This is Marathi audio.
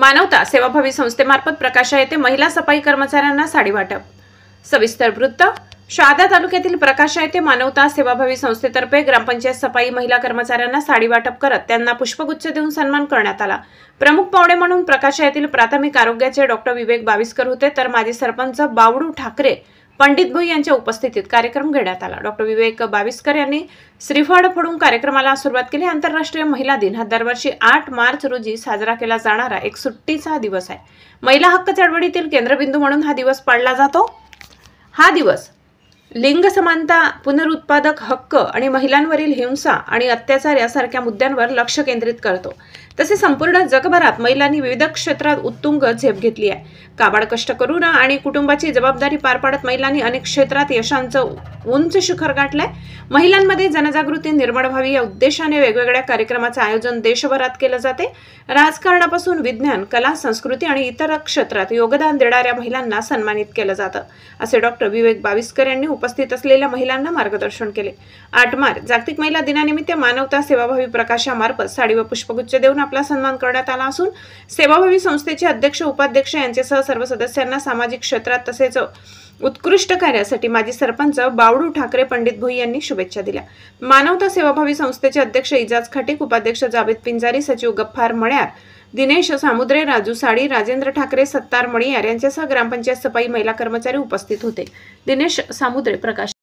मानवता सेवाभावी संस्थेमार्फत प्रकाशा येथे महिला सफाई कर्मचाऱ्यांना साडी वाटप। सविस्तर वृत्त। शहादा तालुक्यातील प्रकाशा येथे मानवता सेवाभावी संस्थेतर्फे ग्रामपंचायत सफाई महिला कर्मचाऱ्यांना साडी वाटप करत त्यांना पुष्पगुच्छ देऊन सन्मान करण्यात आला। प्रमुख पाहुणे म्हणून प्रकाशा येथील प्राथमिक आरोग्याचे डॉक्टर विवेक बाविस्कर होते, तर माजी सरपंच बावडू ठाकरे पंडित भोई यांच्या उपस्थितीत कार्यक्रम घेण्यात आला। डॉक्टर विवेक बाविस्कर यांनी श्रीफळ फोडून कार्यक्रमाला सुरुवात केली। आंतरराष्ट्रीय महिला दिन हा दरवर्षी 8 मार्च रोजी साजरा केला जाणारा एक सुट्टीचा दिवस आहे। महिला हक्क चळवळीतील केंद्रबिंदू म्हणून हा दिवस पाळला जातो। हा दिवस लिंग समानता, पुनरुत्पादक हक्क आणि महिलांवरील हिंसा आणि अत्याचार यासारख्या मुद्द्यांवर लक्ष केंद्रित करतो। तसेच संपूर्ण जगभरात महिलांनी विविध क्षेत्रात उत्तुंग झेप घेतली आहे। काबाड कष्ट करून आणि कुटुंबाची जबाबदारी पार पाडत महिलांनी अनेक क्षेत्रात यशांचं उंच शिखर गाठलंय। महिलांमध्ये जनजागृती निर्माण व्हावी या उद्देशाने वेगवेगळ्या कार्यक्रमाचे आयोजन देशभरात केले जाते। राजकारणापासून विज्ञान, कला, संस्कृती आणि इतर क्षेत्रात योगदान देणाऱ्या महिलांना सन्मानित केलं जातं, असे डॉक्टर विवेक बाविस्कर यांनी उपस्थित असलेल्या महिलांना मार्गदर्शन केले। 8 मार्च जागतिक महिला दिनानिमित्त मानवता सेवाभावी प्रकाशामार्फत साडी व पुष्पगुच्छ देऊन आपला सन्मान करण्यात आला असून सेवाभावी संस्थेचे अध्यक्ष, उपाध्यक्ष यांच्यासह सर्व सदस्यांना सामाजिक क्षेत्रात तसेच उत्कृष्ट कार्यासाठी माजी सरपंच बावडू ठाकरे पंडित भोई यांनी शुभेच्छा दिल्या। मानवता सेवाभावी संस्थेचे अध्यक्ष इजाज खटीक, उपाध्यक्ष जावेद पिंजारी, सचिव गफ्फार मण्यार, दिनेश सामुद्रे, राजू साडी, राजेंद्र ठाकरे, सत्तार मणियार यांच्यासह ग्रामपंचायत सफाई महिला कर्मचारी उपस्थित होते। दिनेश सामुद्रे, प्रकाश।